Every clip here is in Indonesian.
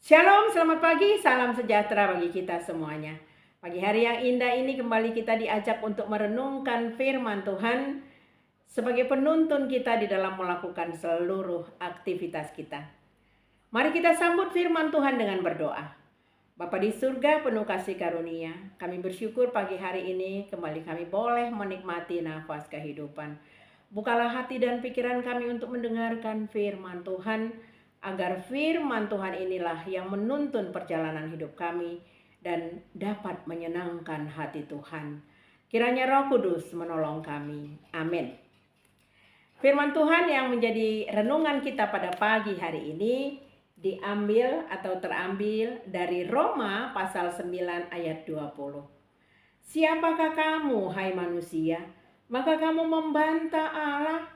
Shalom, selamat pagi, salam sejahtera bagi kita semuanya. Pagi hari yang indah ini kembali kita diajak untuk merenungkan firman Tuhan sebagai penuntun kita di dalam melakukan seluruh aktivitas kita. Mari kita sambut firman Tuhan dengan berdoa. Bapa di surga penuh kasih karunia, kami bersyukur pagi hari ini kembali kami boleh menikmati nafas kehidupan. Bukalah hati dan pikiran kami untuk mendengarkan firman Tuhan, agar firman Tuhan inilah yang menuntun perjalanan hidup kami dan dapat menyenangkan hati Tuhan. Kiranya Roh Kudus menolong kami. Amin. Firman Tuhan yang menjadi renungan kita pada pagi hari ini diambil atau terambil dari Roma pasal 9 ayat 20. Siapakah kamu, hai manusia? Maka kamu membantah Allah.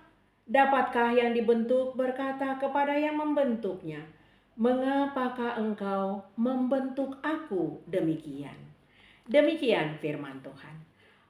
Dapatkah yang dibentuk berkata kepada yang membentuknya, mengapakah engkau membentuk aku demikian? Demikian firman Tuhan.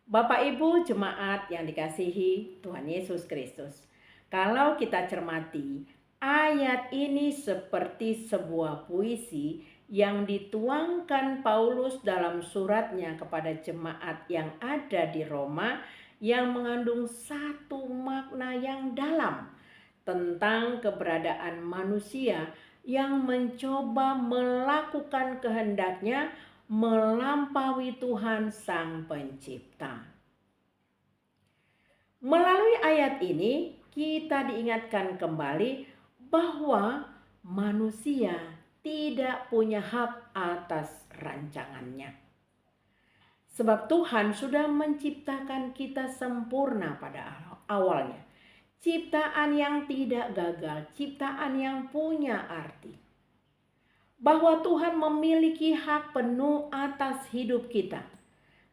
Bapak Ibu jemaat yang dikasihi Tuhan Yesus Kristus. Kalau kita cermati, ayat ini seperti sebuah puisi yang dituangkan Paulus dalam suratnya kepada jemaat yang ada di Roma, yang mengandung satu makna yang dalam tentang keberadaan manusia yang mencoba melakukan kehendaknya melampaui Tuhan Sang Pencipta. Melalui ayat ini kita diingatkan kembali bahwa manusia tidak punya hak atas rancangannya. Sebab Tuhan sudah menciptakan kita sempurna pada awalnya. Ciptaan yang tidak gagal, ciptaan yang punya arti. Bahwa Tuhan memiliki hak penuh atas hidup kita.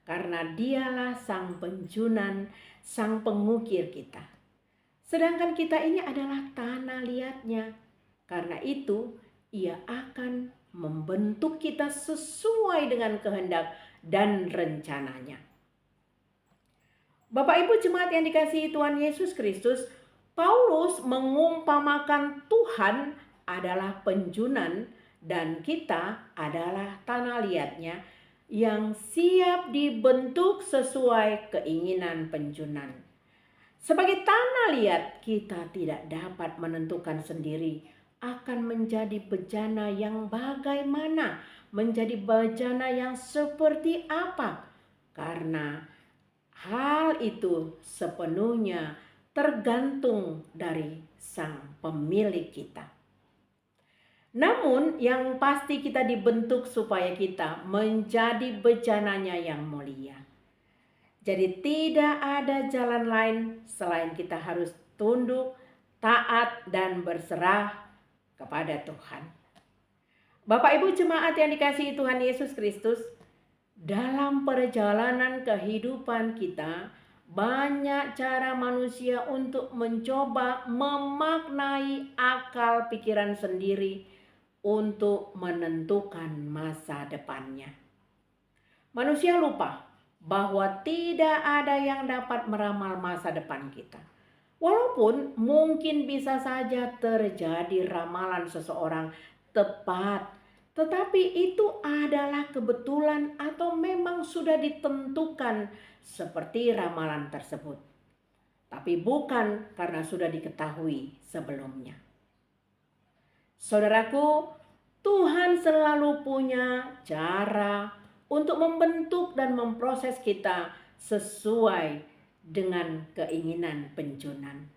Karena dialah sang penjunan, sang pengukir kita. Sedangkan kita ini adalah tanah liatnya. Karena itu ia akan membentuk kita sesuai dengan kehendak dan rencananya. Bapak Ibu jemaat yang dikasihi Tuhan Yesus Kristus, Paulus mengumpamakan Tuhan adalah penjunan dan kita adalah tanah liatnya yang siap dibentuk sesuai keinginan penjunan. Sebagai tanah liat, kita tidak dapat menentukan sendiri akan menjadi bejana yang bagaimana, menjadi bejana yang seperti apa, karena hal itu sepenuhnya tergantung dari sang pemilik kita. Namun yang pasti kita dibentuk supaya kita menjadi bejananya yang mulia. Jadi tidak ada jalan lain selain kita harus tunduk, taat, dan berserah kepada Tuhan. Bapak Ibu jemaat yang dikasihi Tuhan Yesus Kristus, dalam perjalanan kehidupan kita, banyak cara manusia untuk mencoba memaknai akal pikiran sendiri untuk menentukan masa depannya. Manusia lupa bahwa tidak ada yang dapat meramal masa depan kita. Walaupun mungkin bisa saja terjadi ramalan seseorang tepat, tetapi itu adalah kebetulan atau memang sudah ditentukan seperti ramalan tersebut. Tapi bukan karena sudah diketahui sebelumnya. Saudaraku, Tuhan selalu punya cara untuk membentuk dan memproses kita sesuai dengan keinginan penjunan.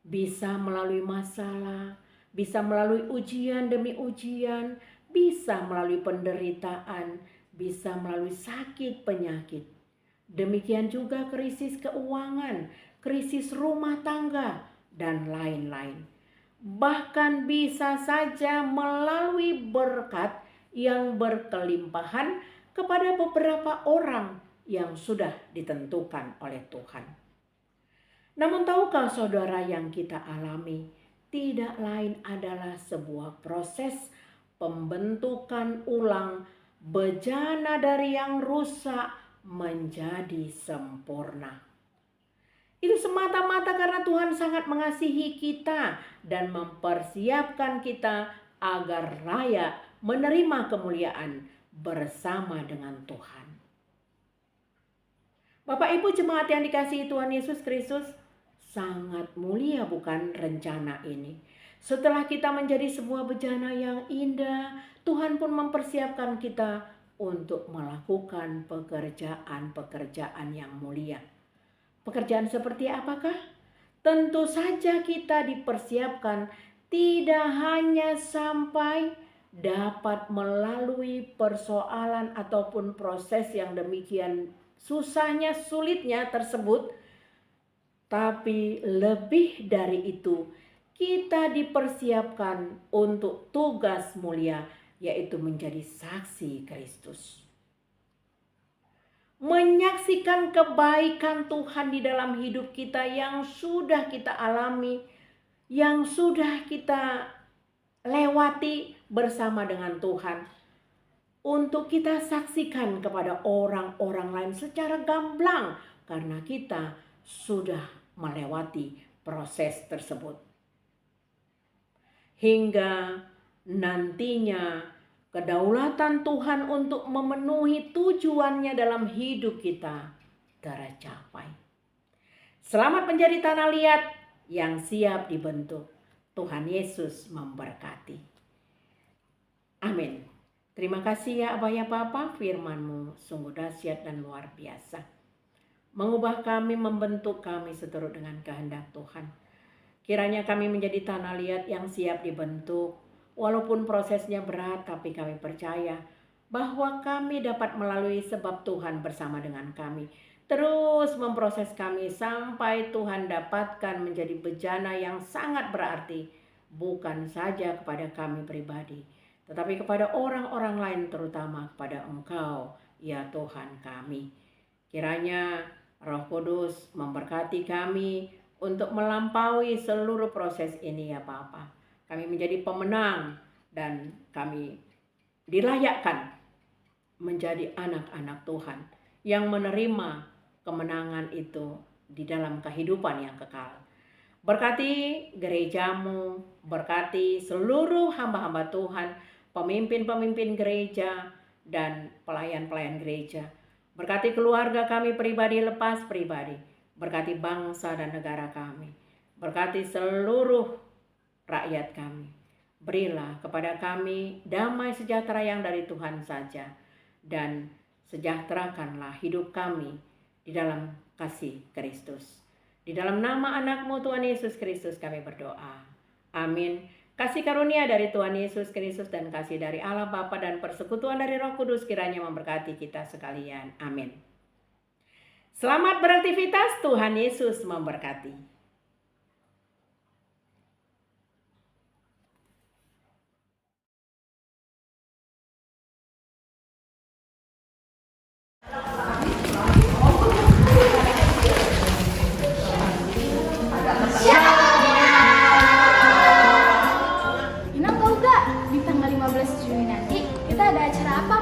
Bisa melalui masalah, bisa melalui ujian demi ujian, bisa melalui penderitaan, bisa melalui sakit penyakit. Demikian juga krisis keuangan, krisis rumah tangga, dan lain-lain. Bahkan bisa saja melalui berkat yang berkelimpahan kepada beberapa orang yang sudah ditentukan oleh Tuhan. Namun tahukah saudara, yang kita alami tidak lain adalah sebuah proses pembentukan ulang bejana dari yang rusak menjadi sempurna. Itu semata-mata karena Tuhan sangat mengasihi kita dan mempersiapkan kita agar layak menerima kemuliaan bersama dengan Tuhan. Bapak Ibu jemaat yang dikasihi Tuhan Yesus Kristus, sangat mulia bukan rencana ini? Setelah kita menjadi sebuah bejana yang indah, Tuhan pun mempersiapkan kita untuk melakukan pekerjaan-pekerjaan yang mulia. Pekerjaan seperti apakah? Tentu saja kita dipersiapkan tidak hanya sampai dapat melalui persoalan ataupun proses yang demikian susahnya, sulitnya tersebut, tapi lebih dari itu kita dipersiapkan untuk tugas mulia, yaitu menjadi saksi Kristus. Menyaksikan kebaikan Tuhan di dalam hidup kita yang sudah kita alami, yang sudah kita lewati bersama dengan Tuhan. Untuk kita saksikan kepada orang-orang lain secara gamblang, karena kita sudah melewati proses tersebut. Hingga nantinya kedaulatan Tuhan untuk memenuhi tujuannya dalam hidup kita tercapai. Selamat menjadi tanah liat yang siap dibentuk. Tuhan Yesus memberkati. Amin. Terima kasih ya Abah ya Bapa, firman-Mu sungguh dahsyat dan luar biasa. Mengubah kami, membentuk kami seturut dengan kehendak Tuhan. Kiranya kami menjadi tanah liat yang siap dibentuk. Walaupun prosesnya berat, tapi kami percaya bahwa kami dapat melalui sebab Tuhan bersama dengan kami. Terus memproses kami sampai Tuhan dapatkan menjadi bejana yang sangat berarti. Bukan saja kepada kami pribadi, tetapi kepada orang-orang lain, terutama kepada Engkau, ya Tuhan kami. Kiranya Roh Kudus memberkati kami untuk melampaui seluruh proses ini ya Bapa. Kami menjadi pemenang dan kami dilayakkan menjadi anak-anak Tuhan yang menerima kemenangan itu di dalam kehidupan yang kekal. Berkati gerejamu, berkati seluruh hamba-hamba Tuhan, pemimpin-pemimpin gereja dan pelayan-pelayan gereja. Berkati keluarga kami pribadi lepas pribadi. Berkati bangsa dan negara kami. Berkati seluruh rakyat kami. Berilah kepada kami damai sejahtera yang dari Tuhan saja. Dan sejahterakanlah hidup kami di dalam kasih Kristus. Di dalam nama anak-Mu Tuhan Yesus Kristus kami berdoa. Amin. Kasih karunia dari Tuhan Yesus Kristus dan kasih dari Allah Bapa dan persekutuan dari Roh Kudus kiranya memberkati kita sekalian. Amin. Selamat beraktivitas, Tuhan Yesus memberkati. Inang tahu gak, di tanggal 15 Juni nanti kita ada acara apa?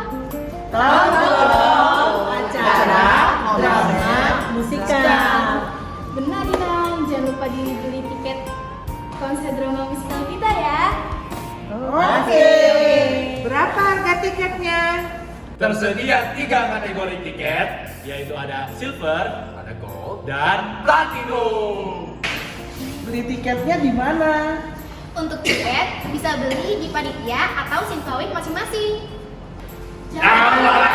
Tahu, acara drama musikal. Benar Inang, jangan lupa dibeli tiket konser drama musikal kita ya. Oke. Berapa harga tiketnya? Tersedia 3 kategori tiket, yaitu ada silver, ada gold, dan platinum. Beli tiketnya di mana? Untuk tiket bisa beli di panitia atau Simpawik masing-masing. Jangan lupa,